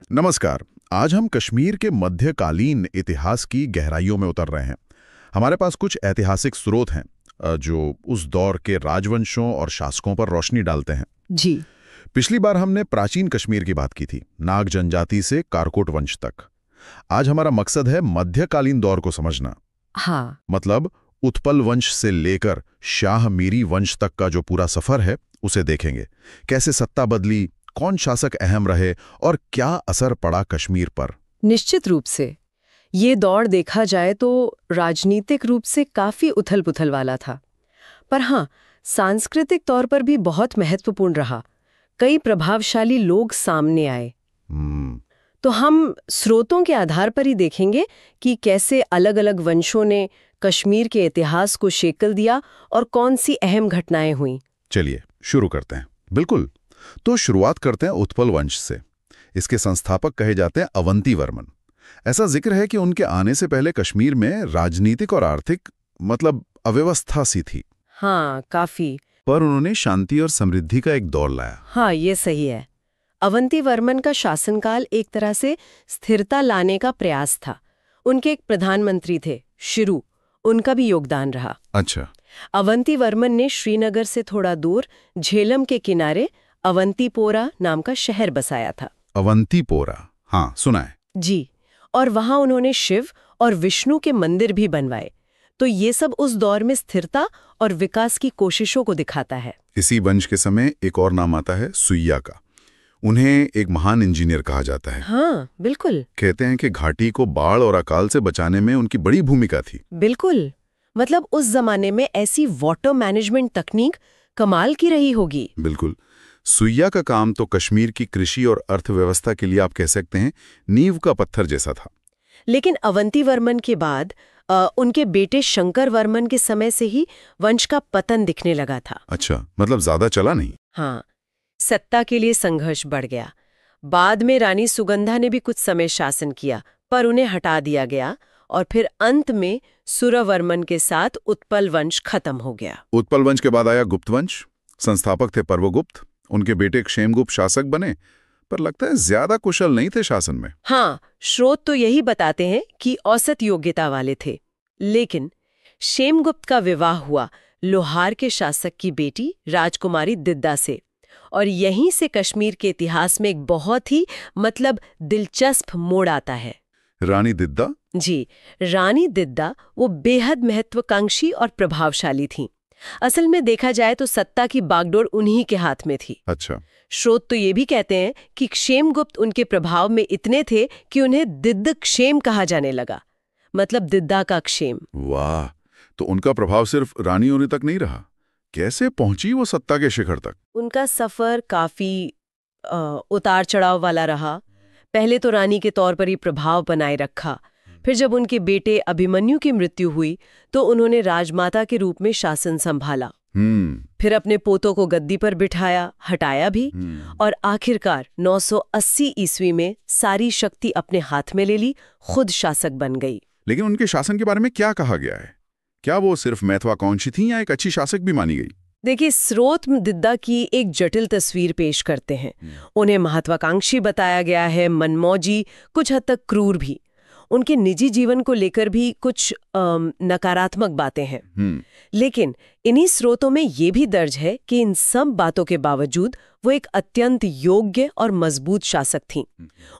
नमस्कार। आज हम कश्मीर के मध्यकालीन इतिहास की गहराइयों में उतर रहे हैं। हमारे पास कुछ ऐतिहासिक स्रोत हैं जो उस दौर के राजवंशों और शासकों पर रोशनी डालते हैं। जी। पिछली बार हमने प्राचीन कश्मीर की बात की थी, नाग जनजाति से कारकोट वंश तक। आज हमारा मकसद है मध्यकालीन दौर को समझना। हाँ। मतलब उत्पल वंश से लेकर शाह मीरी वंश तक का जो पूरा सफर है उसे देखेंगे। कैसे सत्ता बदली, कौन शासक अहम रहे और क्या असर पड़ा कश्मीर पर। निश्चित रूप से ये दौर देखा जाए तो राजनीतिक रूप से काफी उथल-पुथल वाला था, पर हाँ, सांस्कृतिक तौर पर भी बहुत महत्वपूर्ण रहा। कई प्रभावशाली लोग सामने आए। तो हम स्रोतों के आधार पर ही देखेंगे कि कैसे अलग-अलग वंशों ने कश्मीर के इतिहास को शेकल दिया और कौन सी अहम घटनाएं हुईं। चलिए शुरू करते हैं। बिल्कुल। तो शुरुआत करते हैं उत्पल वंश से। इसके संस्थापक कहे जाते हैं अवंती वर्मन। ऐसा जिक्र है कि उनके आने से पहले कश्मीर में राजनीतिक और आर्थिक अव्यवस्था सी थी। हाँ, काफी। पर उन्होंने शांति और समृद्धि का एक दौर लाया। हाँ, ये सही है। अवंती वर्मन का शासनकाल एक तरह से स्थिरता लाने का प्रयास था। उनके एक प्रधानमंत्री थे, शिरू, उनका भी योगदान रहा। अच्छा। अवंती वर्मन ने श्रीनगर से थोड़ा दूर झेलम के किनारे अवंतीपोरा नाम का शहर बसाया था। अवंतीपोरा, हाँ सुना है। जी, और वहां उन्होंने शिव और विष्णु के मंदिर भी बनवाए। तो ये सब उस दौर में स्थिरता और विकास की कोशिशों को दिखाता है। इसी वंश के समय एक और नाम आता है सुइया का। उन्हें एक महान इंजीनियर कहा जाता है। हाँ, बिल्कुल। कहते हैं कि घाटी को बाढ़ और अकाल से बचाने में उनकी बड़ी भूमिका थी। बिल्कुल। मतलब उस जमाने में ऐसी वाटर मैनेजमेंट तकनीक कमाल की रही होगी। बिल्कुल। सुइया का काम तो कश्मीर की कृषि और अर्थव्यवस्था के लिए आप कह सकते हैं नींव का पत्थर जैसा था। लेकिन अवंती वर्मन के बाद उनके बेटे शंकर वर्मन के समय से ही वंश का पतन दिखने लगा था। अच्छा, मतलब ज्यादा चला नहीं। हाँ, सत्ता के लिए संघर्ष बढ़ गया। बाद में रानी सुगंधा ने भी कुछ समय शासन किया, पर उन्हें हटा दिया गया और फिर अंत में सुरवर्मन के साथ उत्पल वंश खत्म हो गया। उत्पल वंश के बाद आया गुप्त वंश। संस्थापक थे पर्वगुप्त। उनके बेटे क्षेमगुप्त शासक बने, पर लगता है ज्यादा कुशल नहीं थे शासन में। हाँ, स्रोत तो यही बताते हैं कि औसत योग्यता वाले थे। लेकिन क्षेमगुप्त का विवाह हुआ लोहार के शासक की बेटी राजकुमारी दिद्दा से, और यहीं से कश्मीर के इतिहास में एक बहुत ही दिलचस्प मोड़ आता है। रानी दिद्दा? जी, रानी दिद्दा वो बेहद महत्वाकांक्षी और प्रभावशाली थीं। असल में देखा जाए तो सत्ता की बागडोर उन्हीं के हाथ में थी। अच्छा। स्रोत तो ये भी कहते हैं कि क्षेमगुप्त उनके प्रभाव में इतने थे कि उन्हें दिद्द क्षेम कहा जाने लगा, मतलब दिद्दा का क्षेम। वाह, तो उनका प्रभाव सिर्फ रानी होने तक नहीं रहा। कैसे पहुंची वो सत्ता के शिखर तक? उनका सफर काफी उतार चढ़ाव वाला रहा। पहले तो रानी के तौर पर ही प्रभाव बनाए रखा, फिर जब उनके बेटे अभिमन्यु की मृत्यु हुई तो उन्होंने राजमाता के रूप में शासन संभाला। फिर अपने पोतों को गद्दी पर बिठाया, हटाया भी, और आखिरकार 980 ईस्वी में सारी शक्ति अपने हाथ में ले ली, खुद शासक बन गई। लेकिन उनके शासन के बारे में क्या कहा गया है? क्या वो सिर्फ महत्वाकांक्षी थी या एक अच्छी शासक भी मानी गई? देखिए, स्रोत दिद्दा की एक जटिल तस्वीर पेश करते हैं। उन्हें महत्वाकांक्षी बताया गया है, मनमौजी, कुछ हद तक क्रूर भी। उनके निजी जीवन को लेकर भी कुछ नकारात्मक बातें हैं। लेकिन इन्हीं स्रोतों में ये भी दर्ज है कि इन सब बातों के बावजूद वो एक अत्यंत योग्य और मजबूत शासक थीं।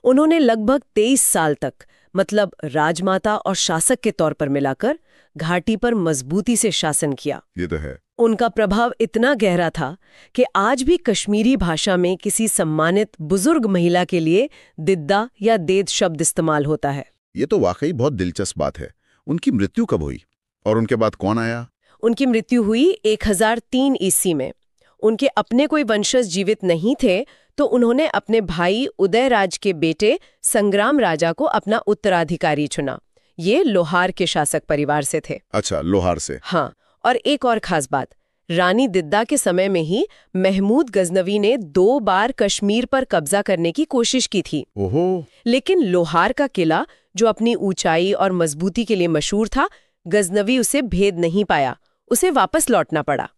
उन्होंने लगभग 23 साल तक, मतलब राजमाता और शासक के तौर पर मिलाकर, घाटी पर मजबूती से शासन किया। ये तो है। उनका प्रभाव इतना गहरा था कि आज भी कश्मीरी भाषा में किसी सम्मानित बुजुर्ग महिला के लिए दिद्दा या देद शब्द इस्तेमाल होता है। ये तो वाकई बहुत दिलचस्प बात है। उनकी मृत्यु कब हुई और उनके बाद कौन आया? उनकी मृत्यु हुई 1003 ईस्वी में। उनके अपने कोई वंशज जीवित नहीं थे, तो उन्होंने अपने भाई उदयराज के बेटे संग्राम राजा को अपना उत्तराधिकारी चुना। ये लोहार के शासक परिवार से थे। अच्छा, लोहार से। हाँ, और एक और खास बात, रानी दिद्दा के समय में ही महमूद गजनवी ने 2 बार कश्मीर पर कब्जा करने की कोशिश की थी। ओहो। लेकिन लोहार का किला, जो अपनी ऊंचाई और मजबूती के लिए मशहूर था, गजनवी उसे भेद नहीं पाया, उसे वापस लौटना पड़ा।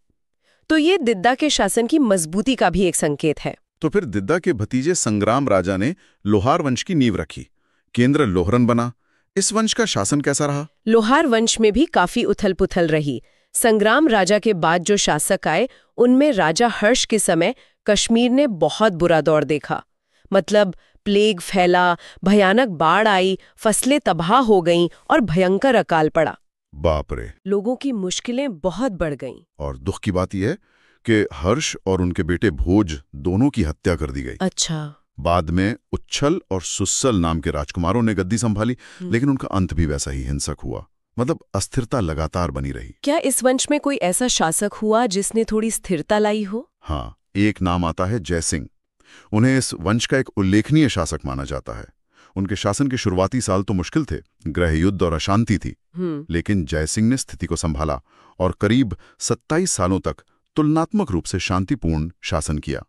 तो ये दिद्दा के शासन की मजबूती का भी एक संकेत है। तो फिर दिद्दा के भतीजे संग्राम राजा ने लोहार वंश की नींव रखी, केंद्र लोहरन बना। इस वंश का शासन कैसा रहा? लोहार वंश में भी काफी उथल-पुथल रही। संग्राम राजा के बाद जो शासक आए, उनमें राजा हर्ष के समय कश्मीर ने बहुत बुरा दौर देखा। मतलब प्लेग फैला, भयानक बाढ़ आई, फसलें तबाह हो गईं और भयंकर अकाल पड़ा। बाप रे। लोगों की मुश्किलें बहुत बढ़ गईं। और दुख की बात यह है कि हर्ष और उनके बेटे भोज दोनों की हत्या कर दी गई। अच्छा। बाद में उच्छल और सुस्सल नाम के राजकुमारों ने गद्दी संभाली, लेकिन उनका अंत भी वैसा ही हिंसक हुआ। मतलब अस्थिरता लगातार बनी रही। क्या इस वंश में कोई ऐसा शासक हुआ जिसने थोड़ी स्थिरता लाई हो? हाँ, एक नाम आता है जयसिंह। उन्हें इस वंश का एक उल्लेखनीय शासक माना जाता है। उनके शासन के शुरुआती साल तो मुश्किल थे, गृह युद्ध और अशांति थी, लेकिन जयसिंह ने स्थिति को संभाला और करीब 27 सालों तक तुलनात्मक रूप से शांतिपूर्ण शासन किया।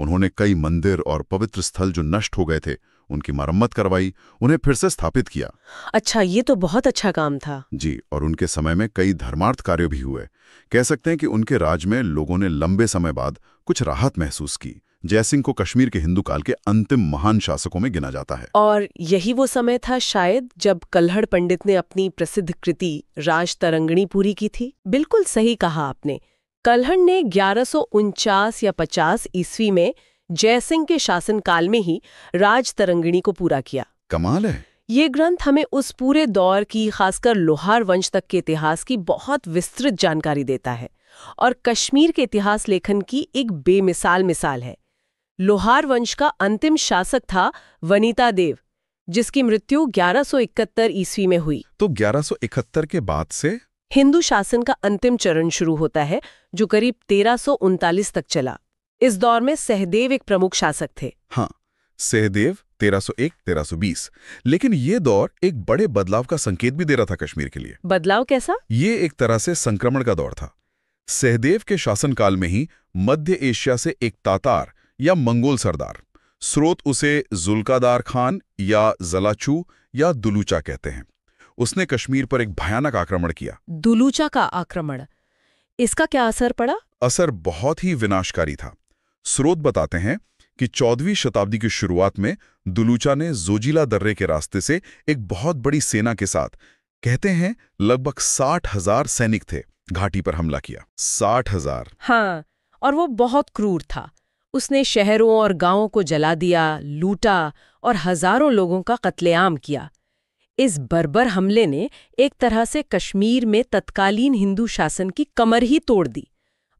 उन्होंने कई मंदिर और पवित्र स्थल जो नष्ट हो गए थे, उनकी मरम्मत करवाई, उन्हें फिर से स्थापित किया। अच्छा, ये तो बहुत अच्छा काम था। जी, और उनके समय में कई धर्मार्थ कार्य भी हुए। कह सकते हैं कि उनके राज में लोगों ने लंबे समय बाद कुछ राहत महसूस की। जयसिंह को कश्मीर के हिंदू काल के अंतिम महान शासकों में गिना जाता है। और यही वो समय था शायद जब कल्हड़ पंडित ने अपनी प्रसिद्ध कृति राज तरंगिणी पूरी की थी। बिल्कुल सही कहा आपने। कल्हड़ ने 1149 या 50 ईस्वी में जयसिंह के शासनकाल में ही राज तरंगिणी को पूरा किया। कमाल है। ये ग्रंथ हमें उस पूरे दौर की, खासकर लोहार वंश तक के इतिहास की बहुत विस्तृत जानकारी देता है और कश्मीर के इतिहास लेखन की एक बेमिसाल मिसाल है। लोहार वंश का अंतिम शासक था वनिता देव, जिसकी मृत्यु 1171 ईस्वी में हुई। तो 1171 के बाद से हिंदू शासन का अंतिम चरण शुरू होता है, जो करीब 1339 तक चला। इस दौर में सहदेव एक प्रमुख शासक थे। हाँ, सहदेव 1301-1320। लेकिन ये दौर एक बड़े बदलाव का संकेत भी दे रहा था कश्मीर के लिए। बदलाव कैसा? ये एक तरह से संक्रमण का दौर था। सहदेव के शासनकाल में ही मध्य एशिया से एक तातार या मंगोल सरदार, स्रोत उसे जुल्कादार खान या जलाचू या दुलूचा कहते हैं, उसने कश्मीर पर एक भयानक आक्रमण किया। दुलूचा का आक्रमण, इसका क्या असर पड़ा? असर बहुत ही विनाशकारी था। स्रोत बताते हैं कि 14वीं शताब्दी की शुरुआत में दुलूचा ने जोजिला दर्रे के रास्ते से एक बहुत बड़ी सेना के साथ, कहते हैं लगभग 60,000 सैनिक थे, घाटी पर हमला किया। 60,000। हाँ, और वो बहुत क्रूर था। उसने शहरों और गांवों को जला दिया, लूटा और हजारों लोगों का कत्लेआम किया। इस बर्बर हमले ने एक तरह से कश्मीर में तत्कालीन हिंदू शासन की कमर ही तोड़ दी।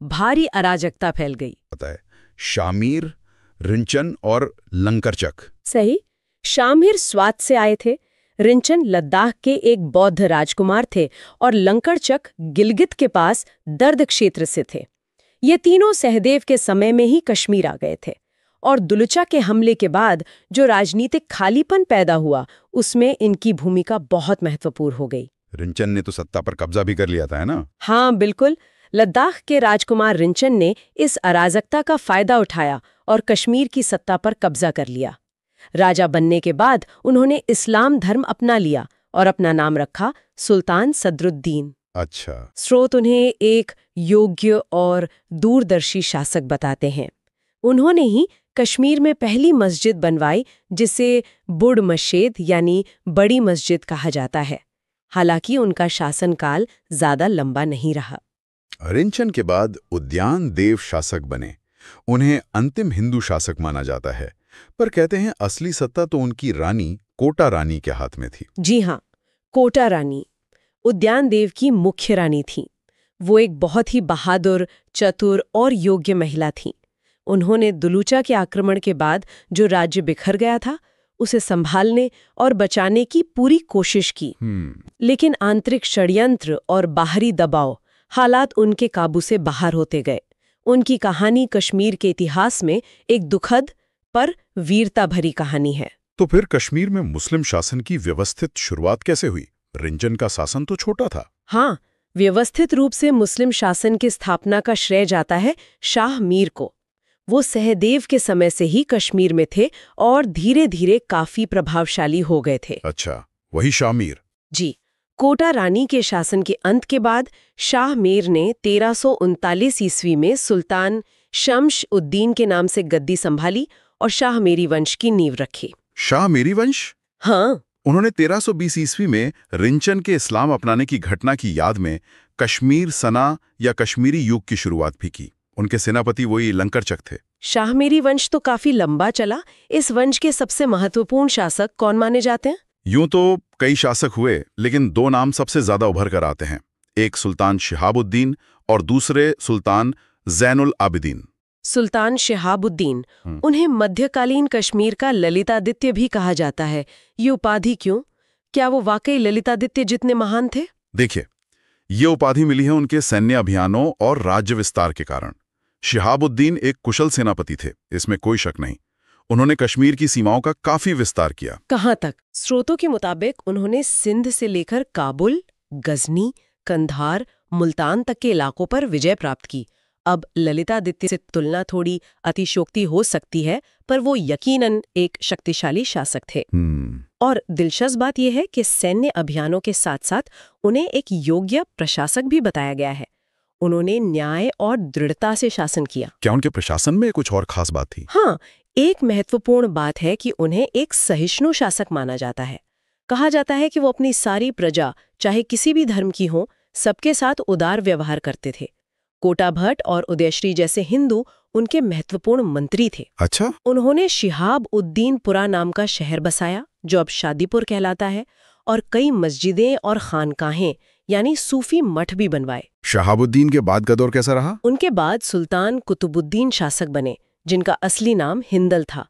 भारी अराजकता फैल गई। पता है, शामीर, रिंचन और लंकरचक। सही। शामिर स्वात से आए थे, रिंचन लद्दाख के एक बौद्ध राजकुमार थे और लंकरचक गिलगित के पास दर्द क्षेत्र से थे। ये तीनों सहदेव के समय में ही कश्मीर आ गए थे और दुलूचा के हमले के बाद जो राजनीतिक खालीपन पैदा हुआ, उसमें इनकी भूमिका बहुत महत्वपूर्ण हो गई। रिंचन ने तो सत्ता पर कब्जा भी कर लिया था, है ना? हाँ, बिल्कुल। लद्दाख के राजकुमार रिंचन ने इस अराजकता का फायदा उठाया और कश्मीर की सत्ता पर कब्जा कर लिया। राजा बनने के बाद उन्होंने इस्लाम धर्म अपना लिया और अपना नाम रखा सुल्तान सदरुद्दीन। अच्छा। स्रोत उन्हें एक योग्य और दूरदर्शी शासक बताते हैं। उन्होंने ही कश्मीर में पहली मस्जिद बनवाई, जिसे बुढ़ मस्जिद यानी बड़ी मस्जिद कहा जाता है। हालांकि उनका शासनकाल ज्यादा लंबा नहीं रहा। रिंचन के बाद उद्यान देव शासक बने। उन्हें अंतिम हिंदू शासक माना जाता है, पर कहते हैं असली सत्ता तो उनकी रानी कोटा रानी के हाथ में थी। जी हाँ, कोटा रानी उद्यान देव की मुख्य रानी थी। वो एक बहुत ही बहादुर, चतुर और योग्य महिला थी। उन्होंने दुलूचा के आक्रमण के बाद जो राज्य बिखर गया था, उसे संभालने और बचाने की पूरी कोशिश की। लेकिन आंतरिक षड्यंत्र और बाहरी दबाव, हालात उनके काबू से बाहर होते गए। उनकी कहानी कश्मीर के इतिहास में एक दुखद पर वीरता भरी कहानी है। तो फिर कश्मीर में मुस्लिम शासन की व्यवस्थित शुरुआत कैसे हुई? रिंचन का शासन तो छोटा था। हाँ, व्यवस्थित रूप से मुस्लिम शासन की स्थापना का श्रेय जाता है शाह मीर को। वो सहदेव के समय से ही कश्मीर में थे और धीरे धीरे काफी प्रभावशाली हो गए थे। अच्छा, वही शाह मीर। जी। कोटा रानी के शासन के अंत के बाद शाह मीर ने 1339 ईस्वी में सुल्तान शम्स उद्दीन के नाम से गद्दी संभाली और शाह मेरी वंश की नींव रखी। शाह मेरी वंश? हाँ, उन्होंने 1320 ईस्वी में रिंचन के इस्लाम अपनाने की घटना की याद में कश्मीर सना या कश्मीरी युग की शुरुआत भी की। उनके सेनापति वही लंकरचक थे। शाह मेरी वंश तो काफी लंबा चला। इस वंश के सबसे महत्वपूर्ण शासक कौन माने जाते हैं? यूं तो कई शासक हुए, लेकिन दो नाम सबसे ज्यादा उभर कर आते हैं। एक सुल्तान शिहाबुद्दीन और दूसरे सुल्तान जैनुल आबिदीन। सुल्तान शिहाबुद्दीन, उन्हें मध्यकालीन कश्मीर का ललितादित्य भी कहा जाता है। ये उपाधि क्यों? क्या वो वाकई ललितादित्य जितने महान थे? देखिए, ये उपाधि मिली है उनके सैन्य अभियानों और राज्य विस्तार के कारण। शिहाबुद्दीन एक कुशल सेनापति थे, इसमें कोई शक नहीं। उन्होंने कश्मीर की सीमाओं का काफी विस्तार किया। कहाँ तक? स्रोतों के मुताबिक उन्होंने सिंध से लेकर काबुल, गजनी, कंधार, मुल्तान तक के इलाकों पर विजय प्राप्त की। अब ललितादित्य से तुलना थोड़ी अतिशयोक्ति हो सकती है, पर वो यकीनन एक शक्तिशाली शासक थे। और दिलचस्प बात यह है कि सैन्य अभियानों के साथ साथ उन्हें एक योग्य प्रशासक भी बताया गया है। उन्होंने न्याय और दृढ़ता से शासन किया। क्या उनके प्रशासन में कुछ और खास बात थी? हाँ, एक महत्वपूर्ण बात है कि उन्हें एक सहिष्णु शासक माना जाता है। कहा जाता है कि वो अपनी सारी प्रजा, चाहे किसी भी धर्म की हो, सबके साथ उदार व्यवहार करते थे। कोटा भट्ट और उदयश्री जैसे हिंदू उनके महत्वपूर्ण मंत्री थे। अच्छा। उन्होंने शिहाब उद्दीनपुरा नाम का शहर बसाया, जो अब शादीपुर कहलाता है, और कई मस्जिदें और खानकाहें यानी सूफी मठ भी बनवाए। शहाबुद्दीन के बाद का दौर कैसा रहा? उनके बाद सुल्तान कुतुबुद्दीन शासक बने, जिनका असली नाम हिंदल था।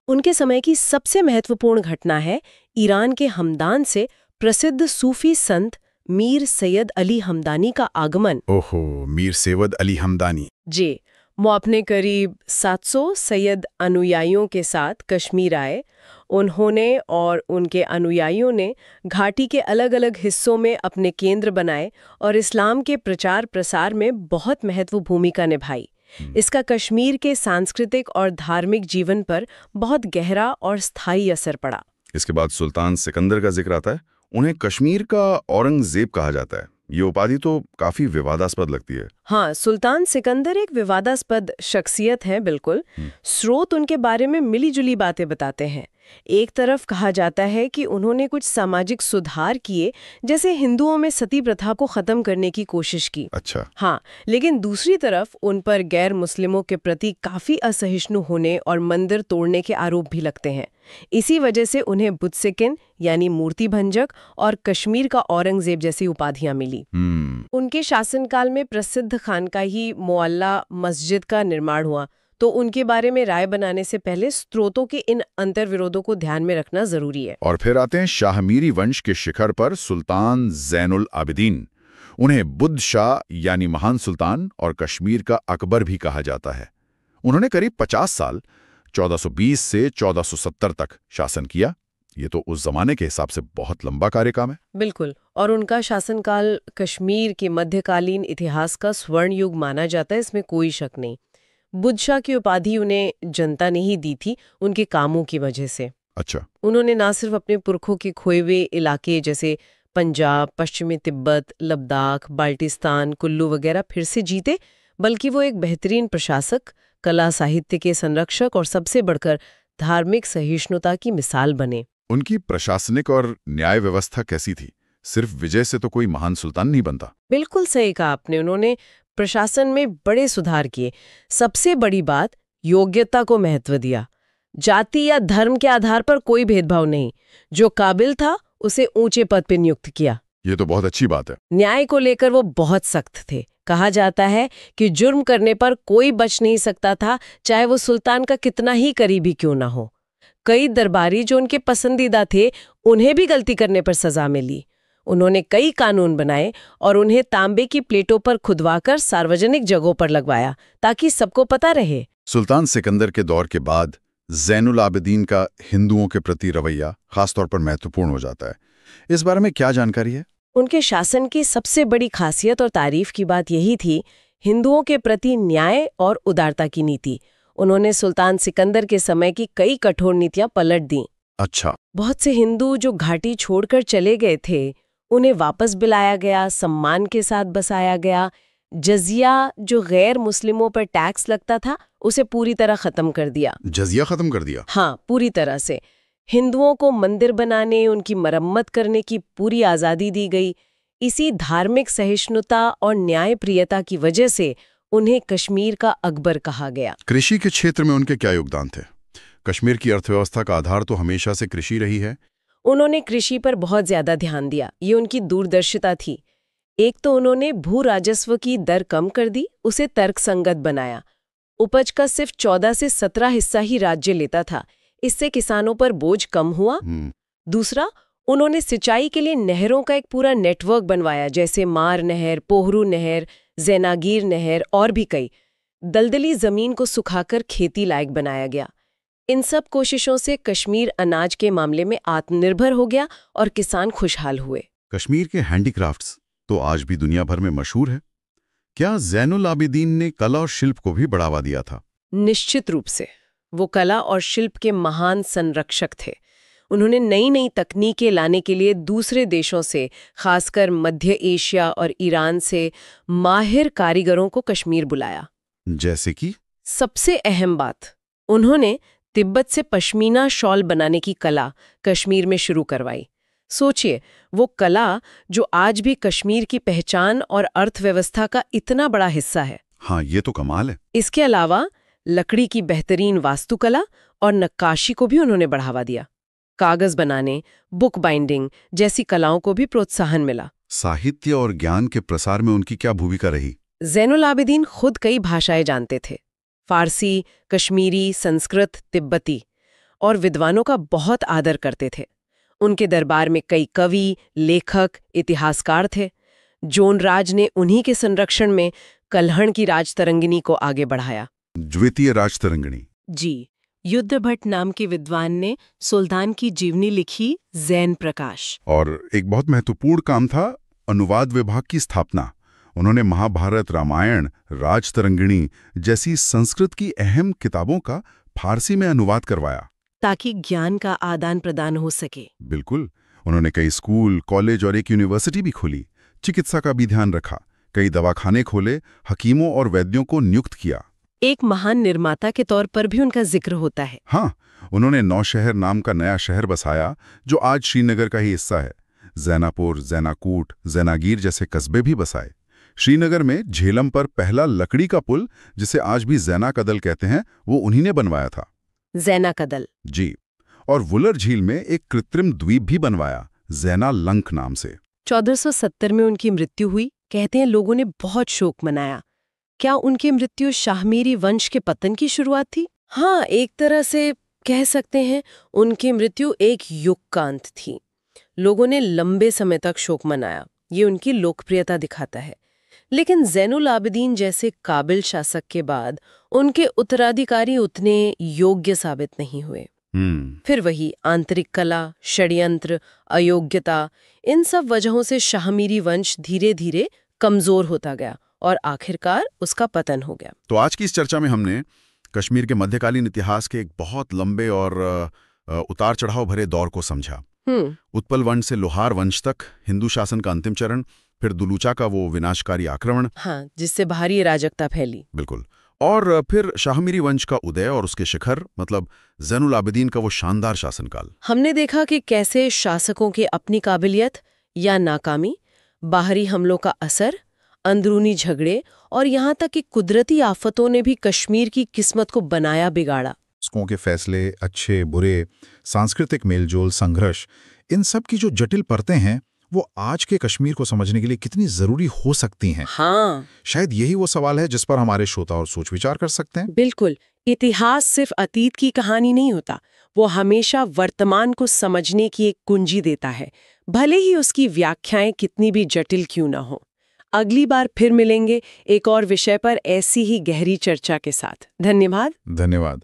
उनके समय की सबसे महत्वपूर्ण घटना है ईरान के हमदान से प्रसिद्ध सूफी संत मीर सैयद अली हमदानी का आगमन। ओहो, मीर सैयद अली हमदानी। जी, वो अपने करीब 700 सैयद अनुयायियों के साथ कश्मीर आए। उन्होंने और उनके अनुयायियों ने घाटी के अलग अलग हिस्सों में अपने केंद्र बनाए और इस्लाम के प्रचार प्रसार में बहुत महत्वपूर्ण भूमिका निभाई। इसका कश्मीर के सांस्कृतिक और धार्मिक जीवन पर बहुत गहरा और स्थायी असर पड़ा। इसके बाद सुल्तान सिकंदर का जिक्र आता है। उन्हें कश्मीर का औरंगजेब कहा जाता है। ये उपाधि तो काफी विवादास्पद लगती है। हाँ, सुल्तान सिकंदर एक विवादास्पद शख्सियत है, बिल्कुल। स्रोत उनके बारे में मिली-जुली बातें बताते हैं। एक तरफ कहा जाता है कि उन्होंने कुछ सामाजिक सुधार किए, जैसे हिंदुओं में सती प्रथा को खत्म करने की कोशिश की। अच्छा। हाँ, लेकिन दूसरी तरफ उन पर गैर मुस्लिमों के प्रति काफी असहिष्णु होने और मंदिर तोड़ने के आरोप भी लगते हैं। इसी वजह से उन्हें बुद्सिकिन यानी मूर्ति भंजक और कश्मीर का औरंगजेब जैसी उपाधियां मिली। उनके शासनकाल में प्रसिद्ध खानकाही मोअल्ला मस्जिद का निर्माण हुआ, तो उनके बारे में राय बनाने से पहले स्रोतों के इन अंतर्विरोधों को ध्यान में रखना जरूरी है। और फिर आते हैं शाहमीरी वंश के शिखर पर सुल्तान जैनुल आबिदीन। उन्हें बुद्ध शाह यानी महान सुल्तान और कश्मीर का अकबर भी कहा जाता है। उन्होंने करीब 50 साल 1420 से 1470 तक शासन किया। ये तो उस जमाने के हिसाब से बहुत लंबा कार्यकाल है। बिल्कुल, और उनका शासनकाल कश्मीर के मध्यकालीन इतिहास का स्वर्ण युग माना जाता है, इसमें कोई शक नहीं। बुद्ध शाह की उपाधि उन्हें जनता ने ही दी थी, उनके कामों की वजह से। अच्छा। उन्होंने ना सिर्फ अपने पुरखों के खोए हुए इलाके जैसे पंजाब, पश्चिमी तिब्बत, लद्दाख, बाल्टिस्तान, कुल्लू वगैरह फिर से जीते, बल्कि वो एक बेहतरीन प्रशासक, कला साहित्य के संरक्षक और सबसे बढ़कर धार्मिक सहिष्णुता की मिसाल बने। उनकी प्रशासनिक और न्याय व्यवस्था कैसी थी? सिर्फ विजय से तो कोई महान सुल्तान नहीं बनता। बिल्कुल सही कहा आपने। उन्होंने प्रशासन में बड़े सुधार किए। सबसे बड़ी बात, योग्यता को महत्व दिया। जाति या धर्म के आधार पर कोई भेदभाव नहीं। जो काबिल था उसे ऊंचे पद पर नियुक्त किया। ये तो बहुत अच्छी बात है। न्याय को लेकर वो बहुत सख्त थे। कहा जाता है कि जुर्म करने पर कोई बच नहीं सकता था, चाहे वो सुल्तान का कितना ही करीबी क्यों ना हो। कई दरबारी जो उनके पसंदीदा थे, उन्हें भी गलती करने पर सजा मिली। उन्होंने कई कानून बनाए और उन्हें तांबे की प्लेटों पर खुदवाकर सार्वजनिक जगहों पर लगवाया, ताकि सबको पता रहे। सुल्तान सिकंदर के दौर के बाद जैनुल आबिदीन का हिंदुओं के प्रति रवैया खासतौर पर महत्वपूर्ण हो जाता है। इस बारे में क्या जानकारी है? उनके शासन की सबसे बड़ी खासियत और तारीफ की बात यही थी, हिंदुओं के प्रति न्याय और उदारता की नीति। उन्होंने सुल्तान सिकंदर के समय की कई कठोर नीतियां पलट दी। अच्छा। बहुत से हिंदू जो घाटी छोड़कर चले गए थे, उन्हें वापस बुलाया गया, सम्मान के साथ बसाया गया। जजिया जो गैर मुस्लिमों पर टैक्स लगता था उसे पूरी तरह खत्म कर दिया। जजिया खत्म कर दिया? हाँ, पूरी तरह से। हिंदुओं को मंदिर बनाने, उनकी मरम्मत करने की पूरी आज़ादी दी गई। इसी धार्मिक सहिष्णुता और न्यायप्रियता की वजह से उन्हें कश्मीर का अकबर कहा गया। कृषि के क्षेत्र में उनके क्या योगदान थे? कश्मीर की अर्थव्यवस्था का आधार तो हमेशा से कृषि रही है। उन्होंने कृषि पर बहुत ज्यादा ध्यान दिया, ये उनकी दूरदर्शिता थी। एक तो उन्होंने भू राजस्व की दर कम कर दी, उसे तर्कसंगत बनाया। उपज का सिर्फ 14 से 17 हिस्सा ही राज्य लेता था, इससे किसानों पर बोझ कम हुआ। दूसरा, उन्होंने सिंचाई के लिए नहरों का एक पूरा नेटवर्क बनवाया, जैसे मार नहर, पोहरू नहर, ज़ेनागीर नहर और भी कई। दलदली जमीन को सुखाकर खेती लायक बनाया गया। इन सब कोशिशों से कश्मीर अनाज के मामले में आत्मनिर्भर हो गया और किसान खुशहाल हुए। कश्मीर के हैंडीक्राफ्ट्स तो आज भी दुनिया भर में मशहूर है। क्या ज़ैनुल आबिदीन ने कला और शिल्प को भी बढ़ावा दिया था? निश्चित रूप से। वो कला और शिल्प के महान संरक्षक थे। उन्होंने नई नई तकनीकें लाने के लिए दूसरे देशों से, खासकर मध्य एशिया और ईरान से माहिर कारीगरों को कश्मीर बुलाया। जैसे कि? सबसे अहम बात, उन्होंने तिब्बत से पश्मीना शॉल बनाने की कला कश्मीर में शुरू करवाई। सोचिए, वो कला जो आज भी कश्मीर की पहचान और अर्थव्यवस्था का इतना बड़ा हिस्सा है। हाँ, ये तो कमाल है। इसके अलावा लकड़ी की बेहतरीन वास्तुकला और नक्काशी को भी उन्होंने बढ़ावा दिया। कागज बनाने, बुक बाइंडिंग जैसी कलाओं को भी प्रोत्साहन मिला। साहित्य और ज्ञान के प्रसार में उनकी क्या भूमिका रही? ज़ैनुल आबिदीन खुद कई भाषाएं जानते थे, फारसी, कश्मीरी, संस्कृत, तिब्बती, और विद्वानों का बहुत आदर करते थे। उनके दरबार में कई कवि, लेखक, इतिहासकार थे। जोनराज ने उन्हीं के संरक्षण में कल्हण की राजतरंगिणी को आगे बढ़ाया। द्वितीय राजतरंगिणी? जी, युद्ध भट्ट नाम के विद्वान ने सुल्तान की जीवनी लिखी, जैन प्रकाश। और एक बहुत महत्वपूर्ण काम था अनुवाद विभाग की स्थापना। उन्होंने महाभारत, रामायण, राजतरंगिणी जैसी संस्कृत की अहम किताबों का फारसी में अनुवाद करवाया, ताकि ज्ञान का आदान प्रदान हो सके। बिल्कुल। उन्होंने कई स्कूल, कॉलेज और एक यूनिवर्सिटी भी खोली। चिकित्सा का भी ध्यान रखा, कई दवाखाने खोले, हकीमों और वैद्यों को नियुक्त किया। एक महान निर्माता के तौर पर भी उनका जिक्र होता है। हाँ, उन्होंने नौशहर नाम का नया शहर बसाया, जो आज श्रीनगर का ही हिस्सा है। जैनापुर, जैनाकूट, जैनागीर जैसे कस्बे भी बसाए। श्रीनगर में झेलम पर पहला लकड़ी का पुल, जिसे आज भी जैना कदल कहते हैं, वो उन्हीं ने बनवाया था। जैना कदल? जी। और वुलर झील में एक कृत्रिम द्वीप भी बनवाया, जैना लंक नाम से। 1470 में उनकी मृत्यु हुई। कहते हैं लोगों ने बहुत शोक मनाया। क्या उनकी मृत्यु शाहमीरी वंश के पतन की शुरुआत थी? हाँ, एक तरह से कह सकते हैं। उनकी मृत्यु एक युग का अंत थी। लोगों ने लंबे समय तक शोक मनाया, ये उनकी लोकप्रियता दिखाता है। लेकिन ज़ैनुल आबिदीन जैसे काबिल शासक के बाद उनके उत्तराधिकारी उतने योग्य साबित नहीं हुए। फिर वही आंतरिक कला, षड्यंत्र, अयोग्यता, इन सब वजहों से शाहमीरी वंश धीरे धीरे कमजोर होता गया और आखिरकार उसका पतन हो गया। तो आज की इस चर्चा में हमने कश्मीर के मध्यकालीन इतिहास के एक बहुत लंबे और उतार चढ़ाव भरे दौर को समझा। उत्पल वंश से लोहार वंश तक, हिंदू शासन का अंतिम चरण, फिर दुलूचा का वो विनाशकारी आक्रमण, हाँ, जिससे भारी अराजकता फैली। बिल्कुल। और फिर शाहमीरी वंश का उदय और उसके शिखर, मतलब ज़ैनुल आबिदीन का वो शानदार शासनकाल। हमने देखा कि कैसे शासकों की अपनी काबिलियत या नाकामी, बाहरी हमलों का असर, अंदरूनी झगड़े और यहाँ तक कि कुदरती आफतों ने भी कश्मीर की किस्मत को बनाया बिगाड़ा। के फैसले, अच्छे बुरे, सांस्कृतिक मेलजोल, संघर्ष, इन सब की जो जटिल परतें हैं, वो आज के कश्मीर को समझने के लिए कितनी जरूरी हो सकती हैं। हाँ, शायद यही वो सवाल है जिस पर हमारे श्रोता और सोच विचार कर सकते हैं। बिल्कुल। इतिहास सिर्फ अतीत की कहानी नहीं होता, वो हमेशा वर्तमान को समझने की एक कुंजी देता है, भले ही उसकी व्याख्याएं कितनी भी जटिल क्यों ना हो। अगली बार फिर मिलेंगे एक और विषय पर ऐसी ही गहरी चर्चा के साथ। धन्यवाद। धन्यवाद।